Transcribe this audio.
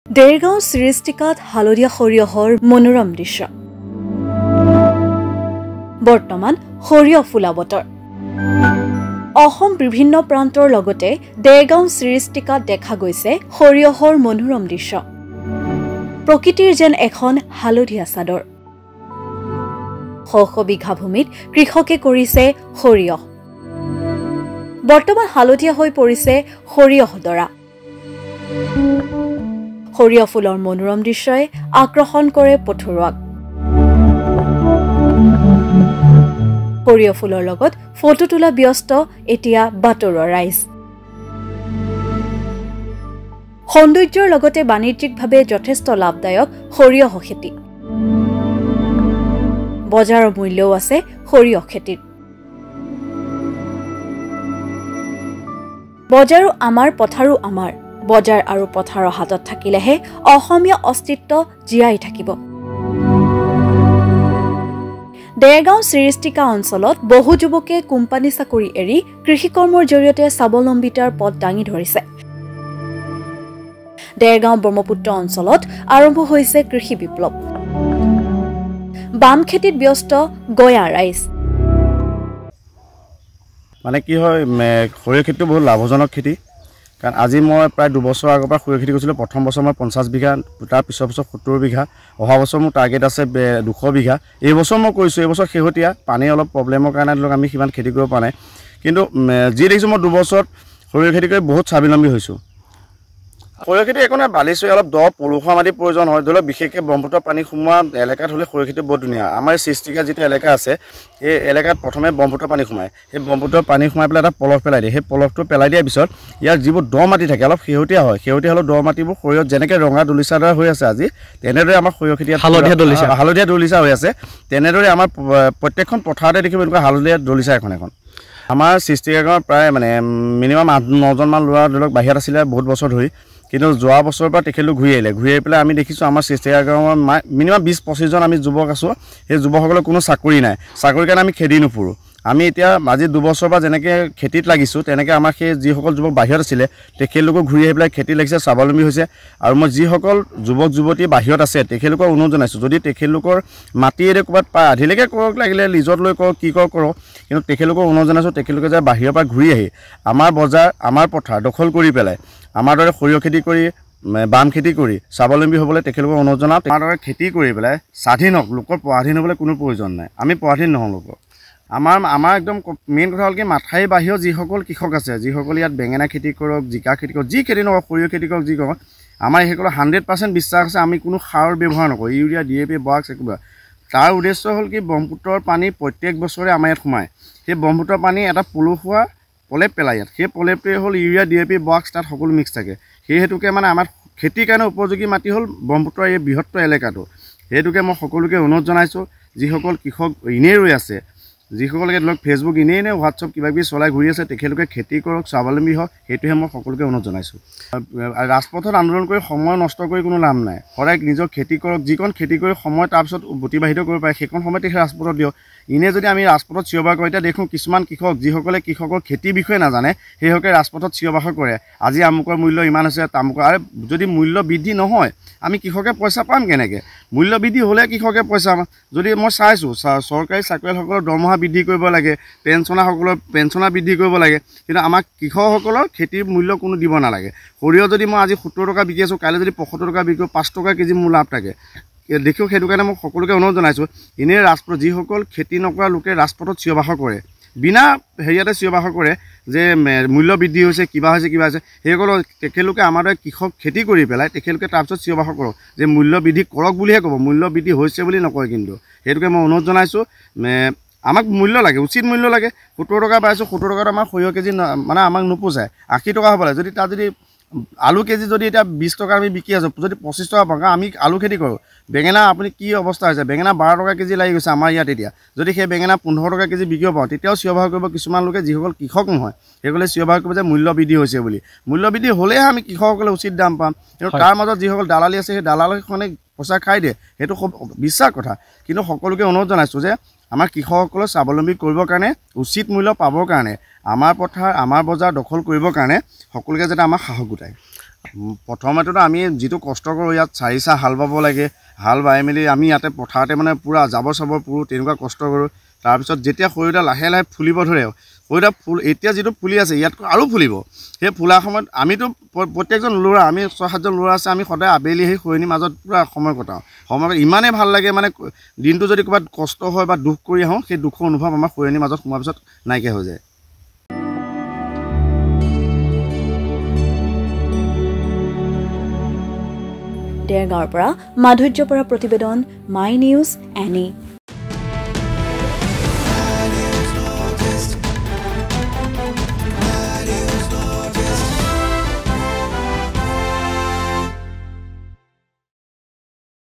দেৰগাঁও চিৰিষ্টিকাত হালধীয়া সৰিয়হৰ মনোৰম দৃশ্য। বৰ্তমান সৰিয়হ ফুলা বতৰ। অসম বিভিন্ন প্ৰান্তৰ লগতে দেৰগাঁও চিৰিষ্টিকাত দেখা গৈছে সৰিয়হৰ মনোৰম দৃশ্য। প্ৰকৃতিৰ যেন এখন হালধীয়া চাদৰ। শ শ বিঘা ভূমিত কৃষকে কৰিছে সৰিয়হ। বৰ্তমান হালধীয়া হৈ পৰিছে সৰিয়হ ডৰা। সৰিয়হ ফুলৰ মনোৰম দৃশ্যই আকৰ্ষণ কৰে পথৰুৱাক। সৰিয়হ ফুলৰ লগত ফটো তোলা ব্যস্ত এতিয়া বাটৰুৱা ৰাইজ। সৌন্দৰ্যৰ লগতে বাণিজ্যিকভাৱে যথেষ্ট লাভদায়ক সৰিয়হ খেতি। বজাৰৰ মূল্যও আছে সৰিয়হ খেতিৰ। বজাৰো আমাৰ পথাৰো আমাৰ। বজাৰ আৰু পথাৰৰ হাতত থাকিলেহে অসমীয়া অস্তিত্ব জীয়াই থাকিব। দেৰগাঁও চিৰিষ্টিকা অঞ্চলত বহু যুৱকে কোম্পানী চাকৰি এৰি কৃষিকৰ্মৰ জৰিয়তে স্বাৱলম্বিতাৰ পথ দাঙি ধৰিছে। দেৰগাঁও ব্ৰহ্মপুত্ৰ অঞ্চলত আৰম্ভ হৈছে কৃষি বিপ্লৱ। বাম খেতিত ব্যস্ত গয়া ৰাইজ। মানে কি হয়, সৰিয়হ খেতিটো বহুত লাভজনক খেতি। কাৰণ আজি মই প্ৰায় 2 বছৰ আগৰ পৰা সৰিয়হ খেতি কৰিছিলোঁ। প্ৰথম বছৰ মই 50 বিঘা, তাৰ পিছৰ বছৰ 70 বিঘা, অহা বছৰ মোৰ টাৰ্গেট আছে 200 বিঘা। এই বছৰ মই কৰিছোঁ। এই বছৰ শেহতীয়া পানী অলপ প্ৰব্লেমৰ কাৰণে ধৰক আমি সিমান খেতি কৰিব পৰা নাই। কিন্তু যি দেখিছোঁ মই 2 বছৰত সৰিয়হ খেতি কৰি বহুত স্বাৱলম্বী হৈছোঁ। সৰিয়হ খেতি একো নাই, বালিচৰি অলপ দ পলসুৱা মাটিৰ প্ৰয়োজন হয়। ধৰি লওক বিশেষকৈ ব্ৰহ্মপুত্ৰ পানী সোমোৱা এলেকাত হ'লে সৰিয়হ খেতি বহুত ধুনীয়া। আমাৰ এই চিৰিষ্টিকা যিটো এলেকা আছে, সেই এলেকাত প্ৰথমে ব্ৰহ্মপুত্ৰ পানী সোমায়। সেই ব্ৰহ্মপুত্ৰ পানী সোমাই পেলাই এটা পলস পেলাই দিয়ে। সেই পলসটো পেলাই দিয়াৰ পিছত ইয়াৰ যিবোৰ দ মাটি থাকে, অলপ শেহতীয়া হয়। শেহতীয়া হ'লেও দ মাটিবোৰ সৰিয়হত যেনেকৈ ৰঙা দলিচা দৰে হৈ আছে আজি, তেনেদৰে আমাৰ সৰিয়হ খেতি হালধীয়া দলিচা হৈ আছে। তেনেদৰে আমাৰ প্ৰত্যেকখন পথাৰতে দেখিব এনেকুৱা হালধীয়া দলিচা এখন। আমাৰ চিৰিষ্টিকা গাঁৱৰ প্ৰায় মিনিমাম 8-9জনমান ল'ৰা ধৰি লওক বাহিৰত আছিলে বহুত বছৰ ধৰি। কিন্তু যোৱা বছৰৰ পৰা তেখেতলোক ঘূৰি আহিলে। ঘূৰি আহি পেলাই আমি দেখিছোঁ আমাৰ চিৰিষ্টিকা গাঁৱৰ মিনিমাম 20-25জন আমি যুৱক আছোঁ। সেই যুৱকসকলৰ কোনো চাকৰি নাই। চাকৰিৰ কাৰণে আমি খেদি নুফুৰোঁ। আমি এতিয়া আজি 2 বছৰৰ পৰা যেনেকৈ খেতিত লাগিছোঁ, তেনেকৈ আমাৰ সেই যিসকল যুৱক বাহিৰত আছিলে তেখেতলোকক ঘূৰি আহি পেলাই খেতি লাগিছে, স্বাৱলম্বী হৈছে। আৰু মই যিসকল যুৱক যুৱতী বাহিৰত আছে তেখেতলোকক অনুৰোধ জনাইছোঁ, যদি তেখেতলোকৰ মাটি এৰি ক'ৰবাত পায় আধিলৈকে কৰক, লাগিলে লিজত লৈ কৰক, কি কৰক। কিন্তু তেখেতলোকক অনুৰোধ জনাইছোঁ, তেখেতলোকে যে বাহিৰৰ পৰা ঘূৰি আহি আমাৰ বজাৰ, আমাৰ পথাৰ দখল কৰি পেলাই আমাৰ দৰে সৰিয়হ খেতি কৰি, বাম খেতি কৰি স্বাৱলম্বী হ'বলৈ তেখেতলোকক অনুৰোধ জনাওঁ। আমাৰ দৰে খেতি কৰি পেলাই স্বাধীন হওক। লোকৰ পৰাধীন হ'বলৈ কোনো প্ৰয়োজন নাই। আমি পৰাধীন নহওঁ লোকৰ। আমাৰ একদম মেইন কথা হ'ল কি, মাথাইৰ বাহিৰৰ যিসকল কৃষক আছে, যিসকল ইয়াত বেঙেনা খেতি কৰক, জিকা খেতি কৰক, যি খেতি নকৰক, সৰিয়হ খেতি কৰক, যি কৰক, আমাৰ সেইসকলৰ 100% বিশ্বাস আছে। আমি কোনো সাৰ ব্যৱহাৰ নকৰোঁ, ইউৰিয়া, DAP, বৰাক্স একোবা। তাৰ উদ্দেশ্য হ'ল কি, ব্ৰহ্মপুত্ৰৰ পানী প্ৰত্যেক বছৰে আমাৰ ইয়াত সোমায়। সেই ব্ৰহ্মপুত্ৰৰ পানী এটা পলসুৱা প্ৰলেপ পেলাই ইয়াত। সেই প্ৰলেপটোৱে হ'ল ইউৰিয়া, DAP, বৰাক্স, তাত সকলো মিক্স থাকে। সেই হেতুকে আমাৰ খেতিৰ কাৰণে উপযোগী মাটি হ'ল ব্ৰহ্মপুত্ৰৰ এই বৃহত্তৰ এলেকাটো। সেইটোকে মই সকলোকে অনুৰোধ জনাইছোঁ, যিসকল কৃষক এনেই ৰৈ আছে, যিসকলে ধৰক ফেচবুক এনেই হোৱাটছআপ কিবাকিবি চলাই ঘূৰি আছে, তেখেতলোকে খেতি কৰক, স্বাৱলম্বী হওক। সেইটোহে মই সকলোকে অনুৰোধ জনাইছোঁ। ৰাজপথত আন্দোলন কৰি সময় নষ্ট কৰি কোনো লাভ নাই। সদায় নিজৰ খেতি কৰক। যিকণ খেতি কৰি সময় তাৰপিছত অতিবাহিত কৰিব পাৰে, সেইকণ সময় তেখেতে ৰাজপথত দিয়ক। এনেই যদি আমি ৰাজপথত চিঞৰ বাখৰ কৰোঁ, এতিয়া দেখোঁ কিছুমান কৃষক যিসকলে কৃষকৰ খেতিৰ বিষয়ে নাজানে, সেইসকলে ৰাজপথত চিঞৰ বাখৰ কৰে, আজি আমুকৰ মূল্য ইমান হৈছে, তামুকৰ। আৰু যদি মূল্য বৃদ্ধি নহয়, আমি কৃষকে পইচা পাম কেনেকৈ? মূল্য বৃদ্ধি হ'লে কৃষকে পইচা পাম। যদি মই চাইছোঁ চৰকাৰী চাকৰিয়ালসকলৰ দৰমহা বৃদ্ধি কৰিব লাগে, পেঞ্চনাৰ বৃদ্ধি কৰিব লাগে, কিন্তু আমাক কৃষকসকলৰ খেতিৰ মূল্য কোনো দিব নালাগে। সৰিয়হ যদি মই আজি 70 টকা বিকি আছোঁ, কাইলৈ যদি 75 টকা বিকোঁ, 5 টকা কেজি মোৰ লাভ থাকে। দেখিও সেইটো কাৰণে মই সকলোকে অনুৰোধ জনাইছোঁ, এনেই ৰাজপথ যিসকল খেতি নকৰা লোকে ৰাজপথত চিঞৰ বাখৰ কৰে, বিনা হেৰিয়াতে চিঞৰ বাখৰ কৰে যে মূল্য বৃদ্ধি হৈছে, কিবা হৈছে। সেইসকলৰ তেখেতলোকে আমাৰ দৰে কৃষক খেতি কৰি পেলাই তেখেতলোকে তাৰপিছত চিঞৰ বাখৰ কৰক যে মূল্য বৃদ্ধি কৰক বুলিহে ক'ব, মূল্য বৃদ্ধি হৈছে বুলি নকয়। কিন্তু সেইটোকে মই অনুৰোধ জনাইছোঁ, আমাক মূল্য লাগে, উচিত মূল্য লাগে। 70 টকা পাইছোঁ, 70 টকাত আমাৰ সৰিয়হ কেজি আমাক নোপোচায়, 80 টকা হ'ব লাগে। যদি তাত যদি আলু কেজি যদি এতিয়া 20 টকা আমি বিকি আছোঁ, যদি 25 টকা পাওঁ, আমি আলু খেতি কৰোঁ। বেঙেনা আপুনি কি অৱস্থা হৈছে, বেঙেনা 12 টকা কেজি লাগি গৈছে আমাৰ ইয়াত। এতিয়া যদি সেই বেঙেনা 15 টকা কেজি বিকিব পাওঁ, তেতিয়াও চিঞৰ বাখৰ কৰিব কিছুমান লোকে, যিসকল কৃষক নহয় সেইসকলে চিঞৰ বাখৰ কৰিব যে মূল্য বৃদ্ধি হৈছে বুলি। মূল্য বৃদ্ধি হ'লেহে আমি কৃষকসকলে উচিত দাম পাম। কিন্তু তাৰ মাজত যিসকল দালালি আছে, সেই দালালখনে পইচা খাই দিয়ে, সেইটো খুব বিশ্বাস কথা। কিন্তু সকলোকে অনুৰোধ জনাইছোঁ যে আমাৰ কৃষকসকলক স্বাৱলম্বী কৰিবৰ কাৰণে, উচিত মূল্য পাবৰ কাৰণে, আমাৰ পথাৰ, আমাৰ বজাৰ দখল কৰিবৰ কাৰণে সকলোকে যাতে আমাক সাহস গোটায়। প্ৰথমেতো আমি যিটো কষ্ট কৰোঁ ইয়াত 4 চাহ হাল বাব লাগে, হাল বাই মেলি আমি ইয়াতে পথাৰতে মানে পূৰা জাবৰ চাবৰ পুৰোঁ, তেনেকুৱা কষ্ট কৰোঁ। তাৰপিছত যেতিয়া সৰিয়হডাল লাহে লাহে ফুলিব ধৰে, সৰিয়হডাল ফুল এতিয়া যিটো ফুলি আছে ইয়াতকৈ আৰু ফুলিব। সেই ফুলাৰ সময়ত আমিতো প্ৰত্যেকজন ল'ৰা, আমি 6-7জন ল'ৰা আছে, আমি সদায় আবেলি সেই খৰিনিৰ মাজত পূৰা সময় কটাওঁ। সময় ইমানেই ভাল লাগে মানে দিনটো যদি ক'ৰবাত কষ্ট হয় বা দুখ কৰি আহোঁ, সেই দুখৰ অনুভৱ আমাৰ খৰিনিৰ মাজত সোমোৱাৰ পিছত নাইকিয়া হৈ যায়। দেৰগাঁৱৰ পৰা মাধুৰ্য পৰা প্ৰতিবেদন, মাই নিউজ এনি।